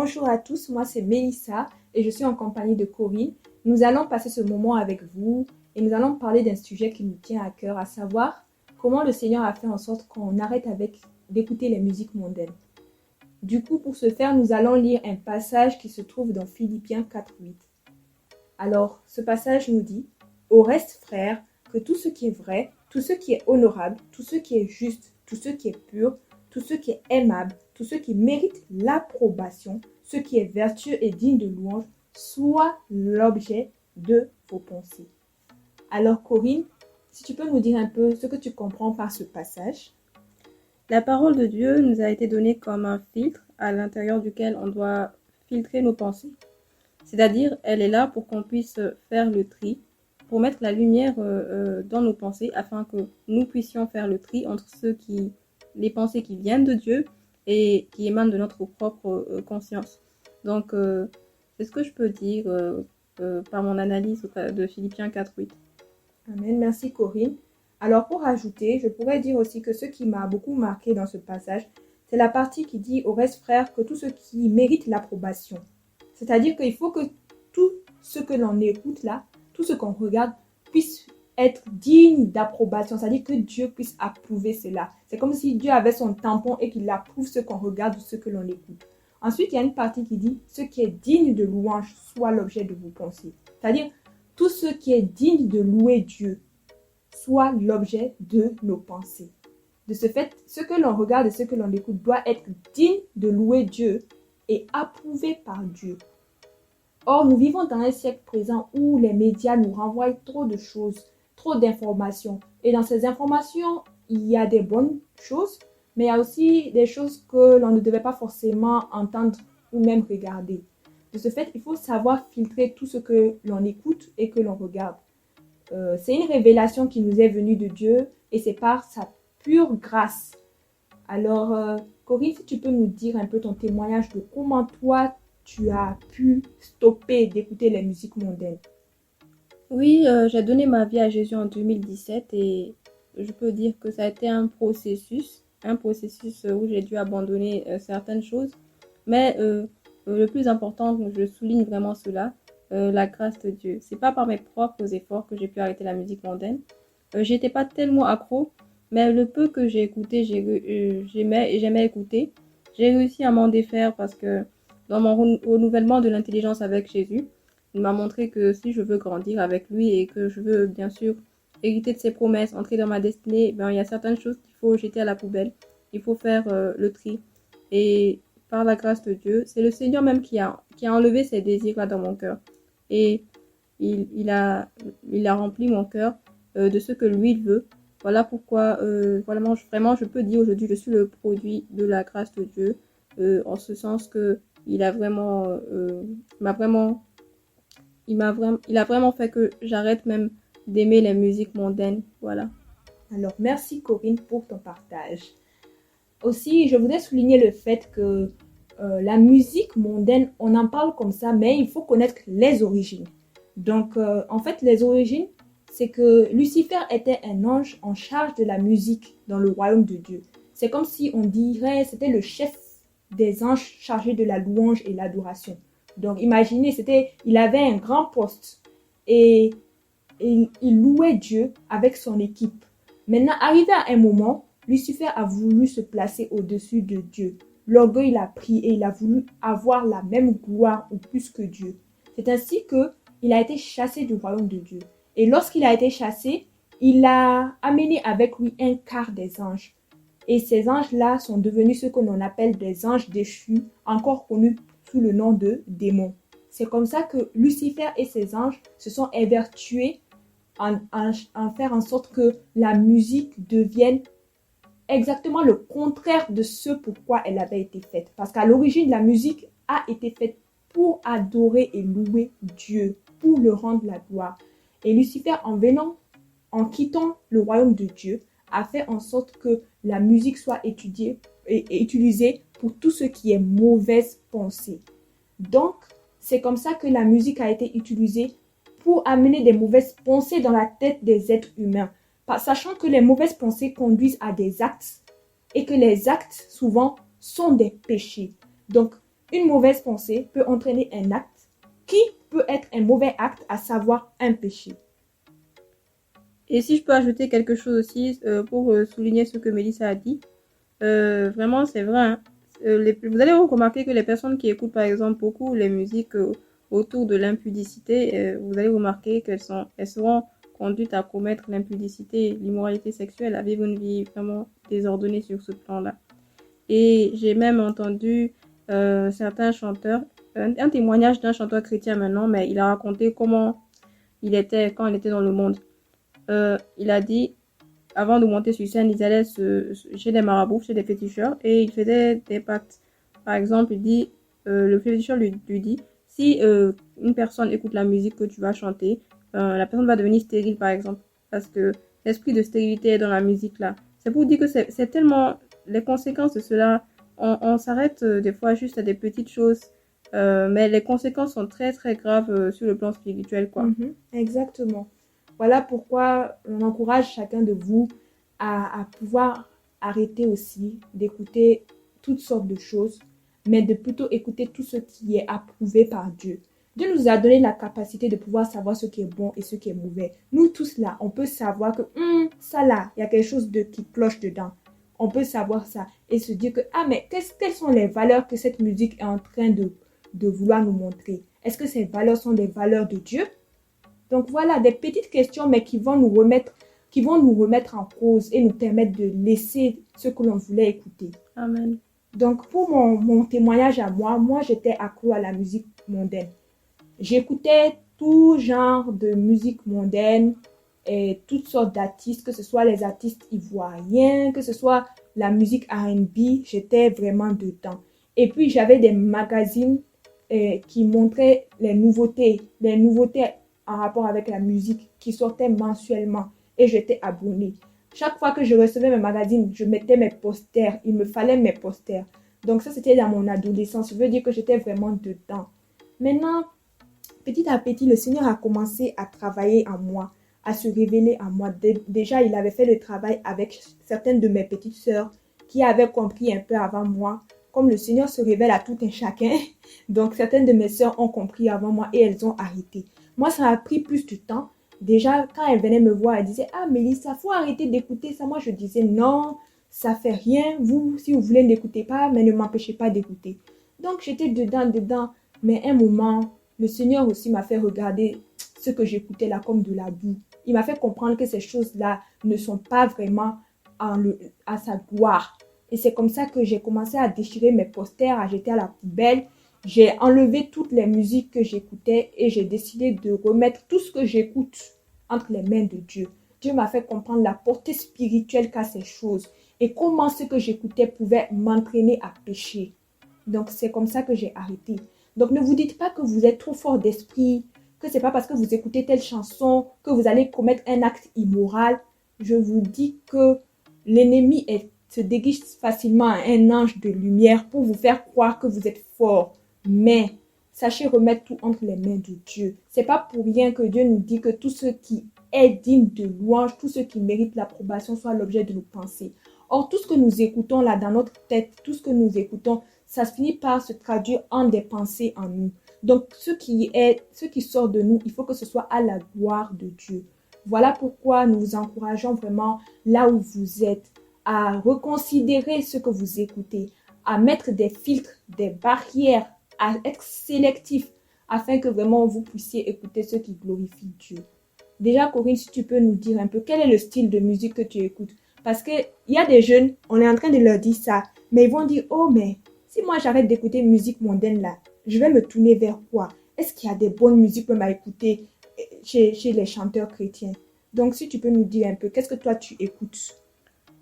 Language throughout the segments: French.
Bonjour à tous, moi c'est Mélissa et je suis en compagnie de Corinne. Nous allons passer ce moment avec vous et nous allons parler d'un sujet qui nous tient à cœur, à savoir comment le Seigneur a fait en sorte qu'on arrête d'écouter les musiques mondaines. Du coup, pour ce faire, nous allons lire un passage qui se trouve dans Philippiens 4:8. Alors, ce passage nous dit: au reste, frères, que tout ce qui est vrai, tout ce qui est honorable, tout ce qui est juste, tout ce qui est pur, tout ce qui est aimable, tout ce qui mérite l'approbation, ce qui est vertueux et digne de louange, soit l'objet de vos pensées. Alors Corinne, si tu peux nous dire un peu ce que tu comprends par ce passage. La parole de Dieu nous a été donnée comme un filtre à l'intérieur duquel on doit filtrer nos pensées. C'est-à-dire, elle est là pour qu'on puisse faire le tri, pour mettre la lumière dans nos pensées afin que nous puissions faire le tri entre les pensées qui viennent de Dieu et qui émanent de notre propre conscience. Donc, c'est ce que je peux dire par mon analyse de Philippiens 4:8. Amen, merci Corinne. Alors pour ajouter, je pourrais dire aussi que ce qui m'a beaucoup marqué dans ce passage, c'est la partie qui dit au reste frère que tout ce qui mérite l'approbation. C'est-à-dire qu'il faut que tout ce que l'on écoute là, tout ce qu'on regarde puisse être digne d'approbation, c'est-à-dire que Dieu puisse approuver cela. C'est comme si Dieu avait son tampon et qu'il approuve ce qu'on regarde ou ce que l'on écoute. Ensuite, il y a une partie qui dit ce qui est digne de louange soit l'objet de vos pensées. C'est-à-dire tout ce qui est digne de louer Dieu soit l'objet de nos pensées. De ce fait, ce que l'on regarde et ce que l'on écoute doit être digne de louer Dieu et approuvé par Dieu. Or, nous vivons dans un siècle présent où les médias nous renvoient trop de choses, trop d'informations. Et dans ces informations, il y a des bonnes choses, mais il y a aussi des choses que l'on ne devait pas forcément entendre ou même regarder. De ce fait, il faut savoir filtrer tout ce que l'on écoute et que l'on regarde. C'est une révélation qui nous est venue de Dieu et c'est par sa pure grâce. Alors, Corinne, si tu peux nous dire un peu ton témoignage de comment toi, tu as pu stopper d'écouter les musiques mondaines. Oui, j'ai donné ma vie à Jésus en 2017 et je peux dire que ça a été un processus où j'ai dû abandonner certaines choses. Mais le plus important, je souligne vraiment cela, la grâce de Dieu. C'est pas par mes propres efforts que j'ai pu arrêter la musique mondaine. J'étais pas tellement accro, mais le peu que j'ai écouté, j'aimais écouter. J'ai réussi à m'en défaire parce que dans mon renouvellement de l'intelligence avec Jésus, il m'a montré que si je veux grandir avec lui et que je veux bien sûr hériter de ses promesses, entrer dans ma destinée, il y a certaines choses qu'il faut jeter à la poubelle. Il faut faire le tri. Et par la grâce de Dieu, c'est le Seigneur même qui a enlevé ces désirs-là dans mon cœur. Et il a rempli mon cœur de ce que lui il veut. Voilà pourquoi vraiment je peux dire aujourd'hui je suis le produit de la grâce de Dieu, en ce sens que il a vraiment fait que j'arrête même d'aimer les musiques mondaines. Voilà. Alors, merci Corinne pour ton partage. Aussi, je voudrais souligner le fait que la musique mondaine, on en parle comme ça, mais il faut connaître les origines. Donc, en fait, les origines, c'est que Lucifer était un ange en charge de la musique dans le royaume de Dieu. C'est comme si on dirait, c'était le chef des anges chargé de la louange et l'adoration. Donc, imaginez, il avait un grand poste et il louait Dieu avec son équipe. Maintenant, arrivé à un moment, Lucifer a voulu se placer au-dessus de Dieu. L'orgueil l'a pris et il a voulu avoir la même gloire ou plus que Dieu. C'est ainsi qu'il a été chassé du royaume de Dieu. Et lorsqu'il a été chassé, il a amené avec lui un quart des anges. Et ces anges-là sont devenus ce que l'on appelle des anges déchus, encore connus sous le nom de démons. C'est comme ça que Lucifer et ses anges se sont évertués en faire en sorte que la musique devienne exactement le contraire de ce pourquoi elle avait été faite. Parce qu'à l'origine, la musique a été faite pour adorer et louer Dieu, pour le rendre la gloire. Et Lucifer, en quittant le royaume de Dieu, a fait en sorte que la musique soit étudiée et utilisée pour tout ce qui est mauvaise pensée. Donc, c'est comme ça que la musique a été utilisée pour amener des mauvaises pensées dans la tête des êtres humains. Sachant que les mauvaises pensées conduisent à des actes et que les actes, souvent, sont des péchés. Donc, Une mauvaise pensée peut entraîner un acte qui peut être un mauvais acte, à savoir un péché. Et si je peux ajouter quelque chose aussi pour souligner ce que Mélissa a dit, vraiment c'est vrai. Hein. Vous allez remarquer que les personnes qui écoutent par exemple beaucoup les musiques autour de l'impudicité, vous allez remarquer elles seront conduites à commettre l'impudicité, l'immoralité sexuelle, à vivre une vie vraiment désordonnée sur ce plan-là. Et j'ai même entendu certains chanteurs, un témoignage d'un chanteur chrétien maintenant, mais il a raconté comment il était quand il était dans le monde. Il a dit, avant de monter sur scène, ils allaient chez des marabouts, chez des féticheurs, et ils faisaient des pactes. Par exemple, il dit, le féticheur lui dit, si une personne écoute la musique que tu vas chanter, la personne va devenir stérile, par exemple, parce que l'esprit de stérilité est dans la musique là. C'est pour dire que c'est tellement les conséquences de cela. On s'arrête des fois juste à des petites choses, mais les conséquences sont très très graves sur le plan spirituel, quoi. Exactement. Voilà pourquoi on encourage chacun de vous à pouvoir arrêter aussi d'écouter toutes sortes de choses, mais de plutôt écouter tout ce qui est approuvé par Dieu. Dieu nous a donné la capacité de pouvoir savoir ce qui est bon et ce qui est mauvais. Nous tous là, on peut savoir que ça là, il y a quelque chose qui cloche dedans. On peut savoir ça et se dire que, mais quelles sont les valeurs que cette musique est en train de vouloir nous montrer? Est-ce que ces valeurs sont des valeurs de Dieu? Donc voilà, des petites questions, mais qui vont nous remettre en cause et nous permettre de laisser ce que l'on voulait écouter. Amen. Donc pour mon témoignage à moi j'étais accro à la musique mondaine. J'écoutais tout genre de musique mondaine et toutes sortes d'artistes, que ce soit les artistes ivoiriens, que ce soit la musique R&B, j'étais vraiment dedans. Et puis j'avais des magazines qui montraient les nouveautés en rapport avec la musique qui sortaient mensuellement et j'étais abonnée. Chaque fois que je recevais mes magazines, je mettais mes posters. Il me fallait mes posters. Donc ça, c'était dans mon adolescence. Je veux dire que j'étais vraiment dedans. Maintenant, petit à petit, le Seigneur a commencé à travailler en moi, à se révéler en moi. Déjà, il avait fait le travail avec certaines de mes petites sœurs qui avaient compris un peu avant moi. Comme le Seigneur se révèle à tout un chacun, donc certaines de mes sœurs ont compris avant moi et elles ont arrêté. Moi, ça a pris plus de temps. Déjà, quand elles venaient me voir, elles disaient « Ah, Mélissa, faut arrêter d'écouter ça. » Moi, je disais « Non, ça fait rien. Vous, si vous voulez, n'écoutez pas, mais ne m'empêchez pas d'écouter. » Donc, j'étais dedans. Mais un moment, le Seigneur aussi m'a fait regarder ce que j'écoutais là comme de la boue. Il m'a fait comprendre que ces choses-là ne sont pas vraiment à sa gloire. Et c'est comme ça que j'ai commencé à déchirer mes posters, à jeter à la poubelle. J'ai enlevé toutes les musiques que j'écoutais et j'ai décidé de remettre tout ce que j'écoute entre les mains de Dieu. Dieu m'a fait comprendre la portée spirituelle qu'a ces choses et comment ce que j'écoutais pouvait m'entraîner à pécher. Donc c'est comme ça que j'ai arrêté. Donc ne vous dites pas que vous êtes trop fort d'esprit, que c'est pas parce que vous écoutez telle chanson que vous allez commettre un acte immoral. Je vous dis que l'ennemi se déguise facilement à un ange de lumière pour vous faire croire que vous êtes fort. Mais sachez remettre tout entre les mains de Dieu. C'est pas pour rien que Dieu nous dit que tout ce qui est digne de louange, tout ce qui mérite l'approbation soit l'objet de nos pensées. Or, tout ce que nous écoutons là dans notre tête, tout ce que nous écoutons, ça finit par se traduire en des pensées en nous. Donc, ce qui sort de nous, il faut que ce soit à la gloire de Dieu. Voilà pourquoi nous vous encourageons vraiment là où vous êtes à reconsidérer ce que vous écoutez, à mettre des filtres, des barrières, à être sélectif afin que vraiment vous puissiez écouter ce qui glorifie Dieu. Déjà, Corinne, si tu peux nous dire un peu quel est le style de musique que tu écoutes. Parce qu'il y a des jeunes, on est en train de leur dire ça, mais ils vont dire, oh, mais si moi j'arrête d'écouter musique mondaine là, je vais me tourner vers quoi? Est-ce qu'il y a des bonnes musiques même à écouter chez les chanteurs chrétiens? Donc, si tu peux nous dire un peu, qu'est-ce que toi tu écoutes?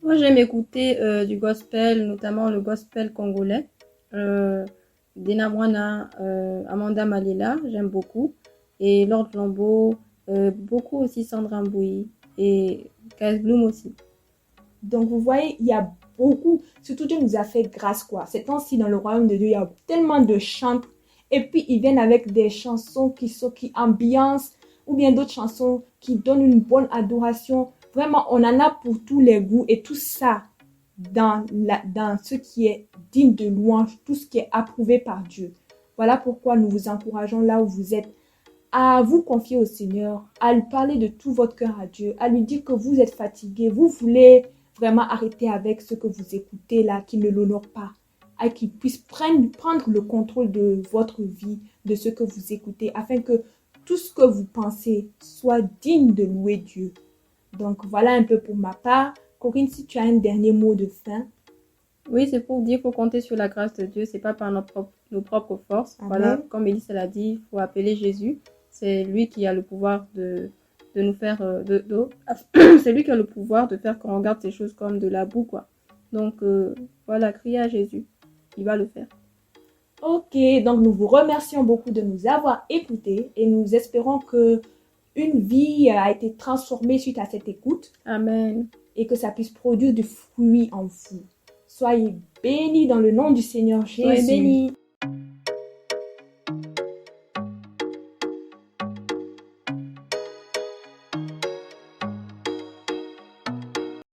Moi, j'aime écouter du gospel, notamment le gospel congolais. Dena Mwana, Amanda Malila, j'aime beaucoup. Et Lord Lambeau, beaucoup aussi Sandra Mbouyi et Kaz Bloom aussi. Donc, vous voyez, il y a beaucoup, surtout Dieu nous a fait grâce, quoi. Ces temps-ci, dans le royaume de Dieu, il y a tellement de chants. Et puis, ils viennent avec des chansons qui ambiancent, ou bien d'autres chansons qui donnent une bonne adoration. Vraiment, on en a pour tous les goûts et tout ça. dans ce qui est digne de louange, tout ce qui est approuvé par Dieu. Voilà pourquoi nous vous encourageons là où vous êtes à vous confier au Seigneur, à lui parler de tout votre cœur à Dieu, à lui dire que vous êtes fatigué, vous voulez vraiment arrêter avec ce que vous écoutez là, qui ne l'honore pas, à qu'il puisse prendre le contrôle de votre vie, de ce que vous écoutez, afin que tout ce que vous pensez soit digne de louer Dieu. Donc voilà un peu pour ma part. Corinne, si tu as un dernier mot de fin. Oui, c'est pour dire qu'il faut compter sur la grâce de Dieu, c'est pas par nos propres forces. Amen. Voilà, comme Élise l'a dit, il faut appeler Jésus. C'est lui qui a le pouvoir de nous faire... c'est lui qui a le pouvoir de faire qu'on regarde ces choses comme de la boue, quoi. Donc, voilà, criez à Jésus. Il va le faire. Ok, donc nous vous remercions beaucoup de nous avoir écoutés et nous espérons que une vie a été transformée suite à cette écoute. Amen. Et que ça puisse produire du fruit en vous. Soyez bénis dans le nom du Seigneur Jésus. Soyez bénis.